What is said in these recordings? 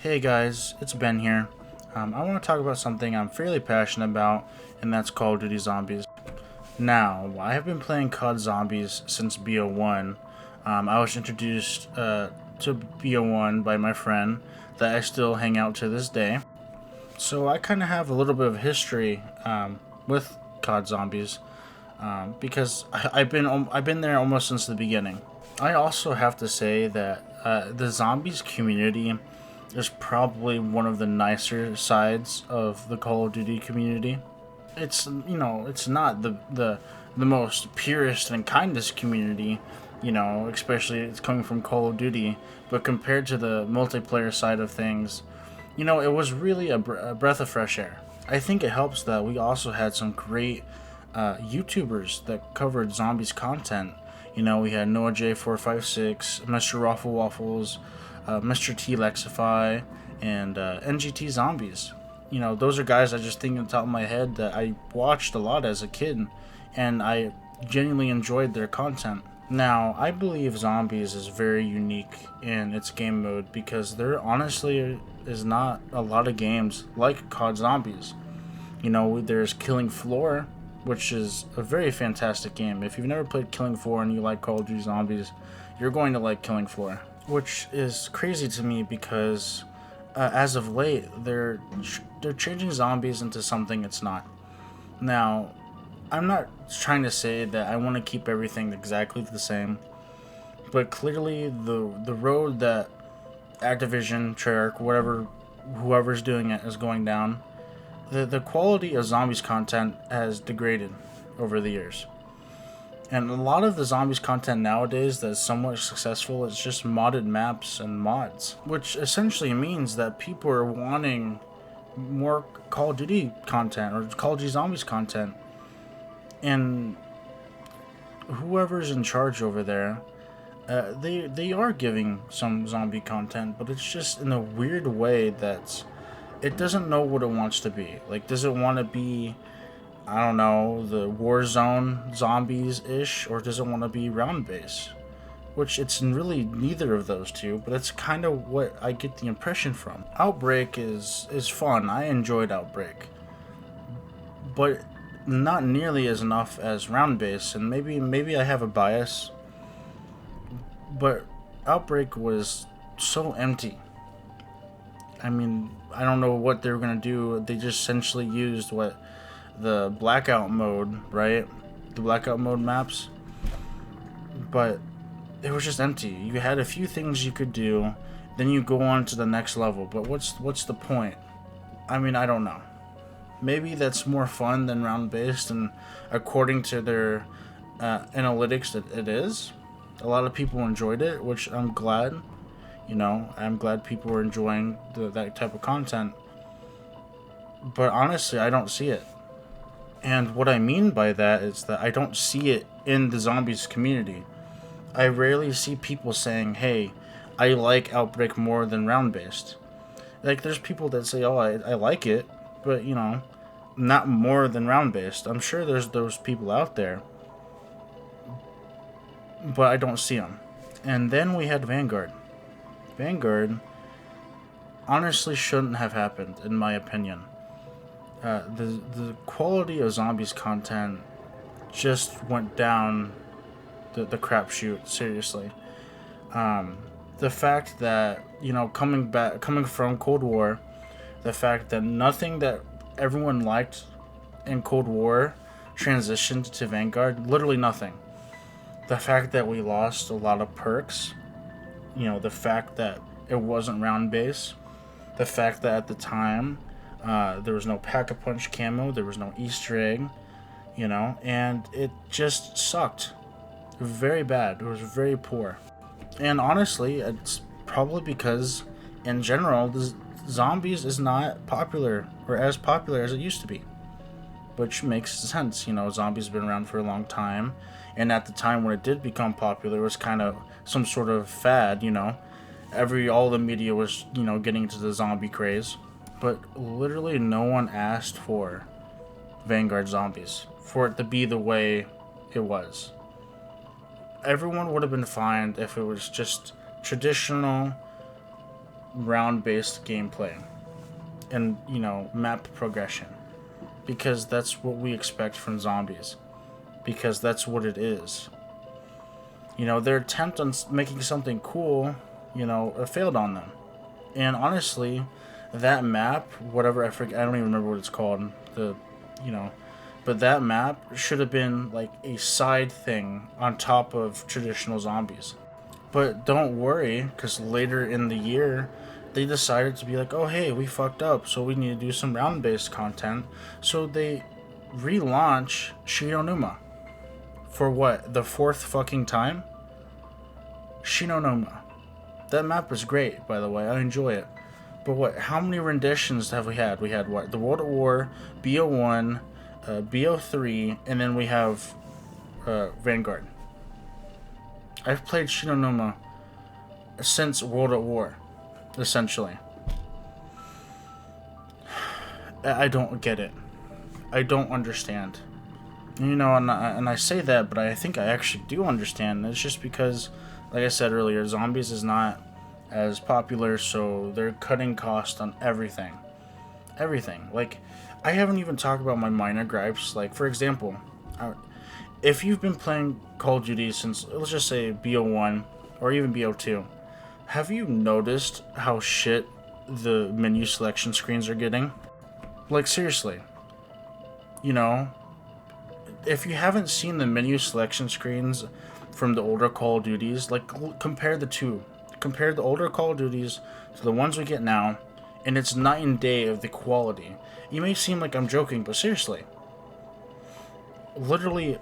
Hey guys, it's Ben here. I want to talk about something I'm fairly passionate about, and that's Call of Duty Zombies. Now, I have been playing COD Zombies since BO1. I was introduced to BO1 by my friend that I still hang out to this day. So I kind of have a little bit of history with COD Zombies because I've been there almost since the beginning. I also have to say that the Zombies community is probably one of the nicer sides of the Call of Duty community. It's not the most purest and kindest community, especially it's coming from Call of Duty, but compared to the multiplayer side of things, it was really a breath of fresh air. I think it helps that we also had some great YouTubers that covered zombies content. We had Noah J456, Mr. Raffle Waffles, Mr. T Lexify, and NGT Zombies. Those are guys I just think on the top of my head that I watched a lot as a kid, and I genuinely enjoyed their content. Now, I believe Zombies is very unique in its game mode because there honestly is not a lot of games like COD Zombies. There's Killing Floor, which is a very fantastic game. If you've never played Killing Floor and you like Call of Duty Zombies, you're going to like Killing Floor. Which is crazy to me because as of late, they're changing zombies into something it's not. Now, I'm not trying to say that I want to keep everything exactly the same, but clearly the road that Activision, Treyarch, whoever's doing it is going down, the quality of zombies content has degraded over the years. And a lot of the zombies content nowadays that's somewhat successful is just modded maps and mods, which essentially means that people are wanting more Call of Duty content or Call of Duty Zombies content. And whoever's in charge over there, they are giving some zombie content, but it's just in a weird way that it doesn't know what it wants to be. Like, does it want to be, I don't know, the Warzone zombies-ish, or does it want to be round-based? Which it's really neither of those two, but it's kind of what I get the impression from. Outbreak is fun. I enjoyed Outbreak. But not nearly as enough as round-based, and maybe I have a bias, but Outbreak was so empty. I mean, I don't know what they were going to do. They just essentially used the blackout mode, right? The blackout mode maps. But it was just empty. You had a few things you could do, then you go on to the next level. But what's the point? I mean, I don't know. Maybe that's more fun than round based, and according to their analytics, it is. A lot of people enjoyed it, which I'm glad. I'm glad people are enjoying that type of content. But honestly, I don't see it. And what I mean by that is that I don't see it in the zombies community. I rarely see people saying, hey, I like Outbreak more than round based. Like, there's people that say, oh, I like it, but, not more than round based. I'm sure there's those people out there, but I don't see them. And then we had Vanguard. Vanguard honestly shouldn't have happened, in my opinion. The quality of zombies content just went down the crapshoot, seriously. The fact that, coming from Cold War, the fact that nothing that everyone liked in Cold War transitioned to Vanguard, literally nothing. The fact that we lost a lot of perks, the fact that it wasn't round base, the fact that at the time there was no pack-a-punch camo, there was no Easter egg, and it just sucked. Very bad. It was very poor. And honestly, it's probably because, in general, the zombies is not popular, or as popular as it used to be. Which makes sense, zombies have been around for a long time, and at the time when it did become popular, it was kind of some sort of fad, all the media was, getting into the zombie craze. But literally no one asked for Vanguard Zombies, for it to be the way it was. Everyone would have been fine if it was just traditional round-based gameplay and, map progression. Because that's what we expect from zombies. Because that's what it is. Their attempt on making something cool, failed on them. And honestly, that map, whatever, I forget, I don't even remember what it's called. But that map should have been like a side thing on top of traditional zombies. But don't worry, because later in the year, they decided to be like, oh hey, we fucked up, so we need to do some round-based content. So they relaunch Shinonuma. For what, the fourth fucking time? Shinonuma. That map is great, by the way, I enjoy it. But what, how many renditions have we had? We had what? The World at War, BO1, BO3, and then we have Vanguard. I've played Shinonuma since World at War, essentially. I don't get it. I don't understand. And I say that, but I think I actually do understand. It's just because, like I said earlier, zombies is not as popular, so they're cutting cost on everything. Everything. Like, I haven't even talked about my minor gripes. Like, for example, if you've been playing Call of Duty since, let's just say, BO1 or even BO2, have you noticed how shit the menu selection screens are getting? Like, seriously. If you haven't seen the menu selection screens from the older Call of Duties, like, compare the two. Compare the older Call of Duties to the ones we get now, and it's night and day of the quality. You may seem like I'm joking, but seriously. Literally,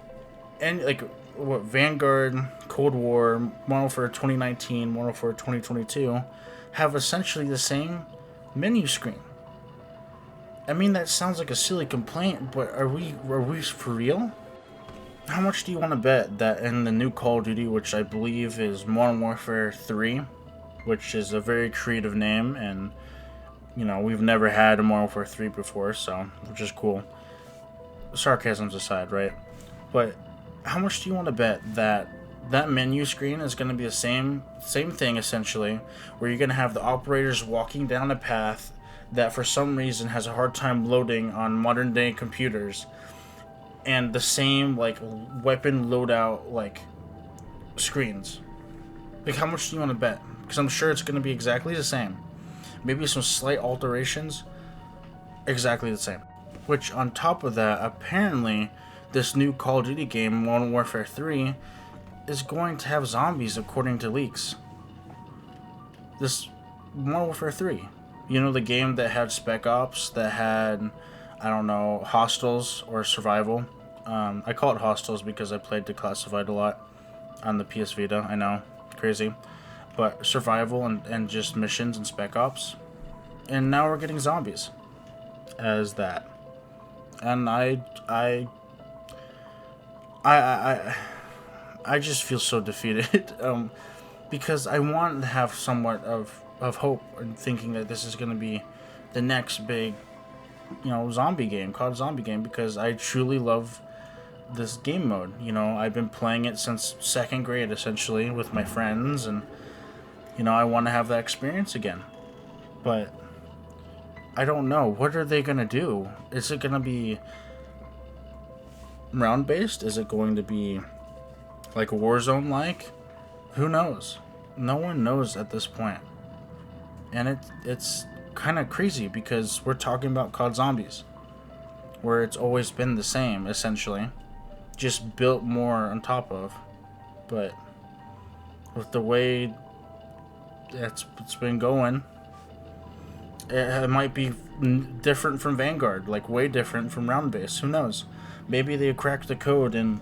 and like, what, Vanguard, Cold War, Modern Warfare 2019, Modern Warfare 2022 have essentially the same menu screen. I mean, that sounds like a silly complaint, but are we for real? How much do you want to bet that in the new Call of Duty, which I believe is Modern Warfare 3, which is a very creative name, and, we've never had a Modern Warfare 3 before, so, which is cool. Sarcasms aside, right? But how much do you want to bet that that menu screen is going to be the same thing, essentially, where you're going to have the operators walking down a path that for some reason has a hard time loading on modern day computers, and the same like weapon loadout like screens? Like, how much do you want to bet? Because I'm sure it's going to be exactly the same, maybe some slight alterations, exactly the same. Which, on top of that, apparently this new Call of Duty game, Modern Warfare 3, is going to have zombies according to leaks. This Modern Warfare 3, the game that had Spec Ops, that had, I don't know, Hostels or Survival. I call it Hostels because I played Declassified a lot on the PS Vita. I know, crazy. But Survival and just missions and Spec Ops. And now we're getting zombies as that. And I just feel so defeated. Because I want to have somewhat of hope and thinking that this is going to be the next big, zombie game, COD zombie game, because I truly love this game mode. I've been playing it since second grade, essentially, with my friends, and, I want to have that experience again. But I don't know. What are they going to do? Is it going to be round-based? Is it going to be like Warzone-like? Who knows? No one knows at this point. And it's kind of crazy because we're talking about COD Zombies, where it's always been the same, essentially, just built more on top of. But with the way it's been going, it might be different from Vanguard, like way different from Round Base. Who knows? Maybe they crack the code and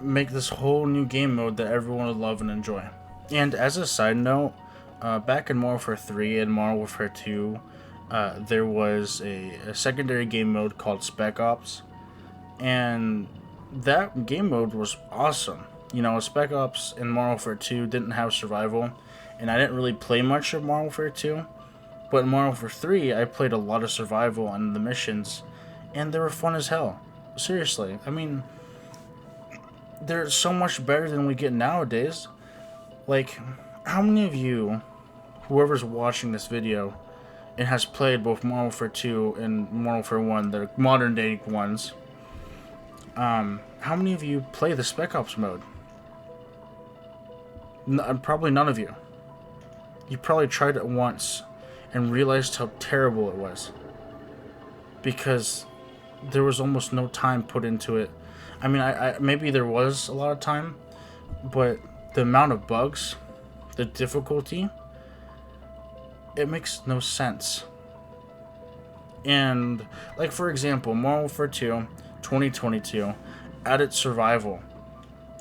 make this whole new game mode that everyone would love and enjoy. And as a side note, back in Modern Warfare 3 and Modern Warfare 2, there was a secondary game mode called Spec Ops, and that game mode was awesome. Spec Ops in Modern Warfare 2 didn't have survival, and I didn't really play much of Modern Warfare 2, but in Modern Warfare 3, I played a lot of survival and the missions, and they were fun as hell. Seriously, I mean, they're so much better than we get nowadays. Like, how many of you whoever's watching this video and has played both Modern Warfare 2 and Modern Warfare 1, the modern day ones, how many of you play the Spec Ops mode? Probably none of you. You probably tried it once and realized how terrible it was, because there was almost no time put into it. I mean, I maybe there was a lot of time, but the amount of bugs, the difficulty, it makes no sense. And, like, for example, Modern Warfare 2 2022 added survival,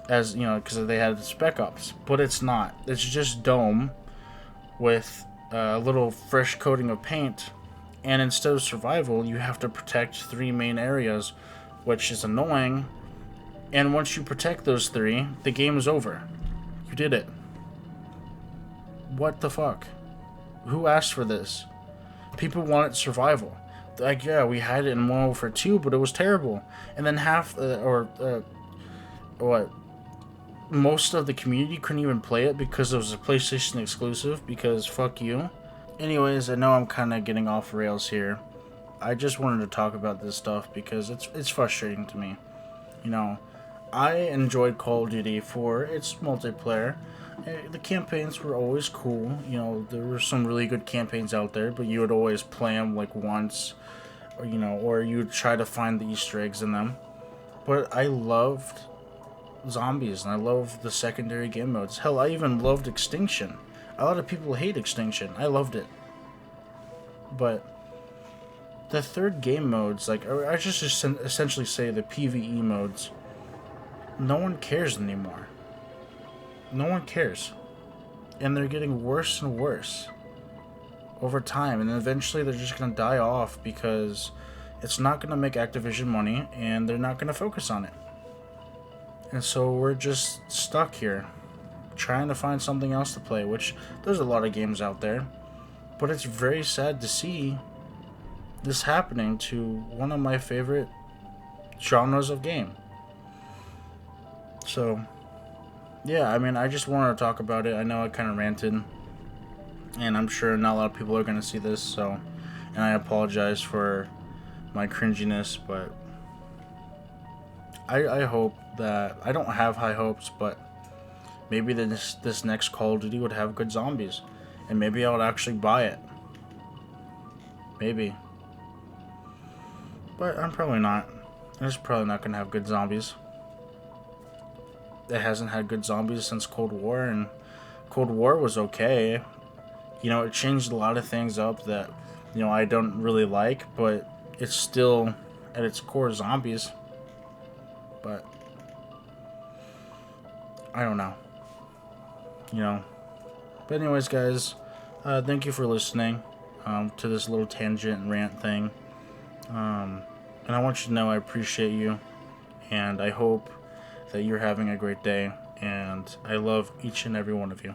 as, you know, because they had the Spec Ops, but it's not. It's just Dome with a little fresh coating of paint, and instead of survival, you have to protect 3 main areas, which is annoying. And once you protect those 3, the game is over. You did it. What the fuck? Who asked for this? People wanted survival. Like, yeah, we had it in Modern Warfare 2, but it was terrible. And then most of the community couldn't even play it because it was a PlayStation exclusive, because fuck you. Anyways, I know I'm kind of getting off rails here. I just wanted to talk about this stuff because it's frustrating to me. You know, I enjoyed Call of Duty for its multiplayer. The campaigns were always cool. You know, there were some really good campaigns out there, but you would always play them like once, or, you know, or you would try to find the Easter eggs in them. But I loved zombies, and I loved the secondary game modes. Hell, I even loved Extinction. A lot of people hate Extinction. I loved it. But the third game modes, like, I just essentially say the PvE modes, no one cares anymore. No one cares. And they're getting worse and worse over time, and eventually they're just going to die off because it's not going to make Activision money, and they're not going to focus on it. And so we're just stuck here trying to find something else to play, which there's a lot of games out there, but it's very sad to see this happening to one of my favorite genres of game. So yeah, I mean, I just wanted to talk about it. I know I kind of ranted, and I'm sure not a lot of people are going to see this, so, and I apologize for my cringiness, but I hope that, I don't have high hopes, but maybe this next Call of Duty would have good zombies, and maybe I would actually buy it. Maybe. But I'm probably not. It's probably not going to have good zombies. It hasn't had good zombies since Cold War, and Cold War was okay. You know, it changed a lot of things up that, you know, I don't really like, but it's still, at its core, zombies. But I don't know. You know. But anyways, guys, thank you for listening to this little tangent and rant thing. And I want you to know I appreciate you, and I hope that you're having a great day, and I love each and every one of you.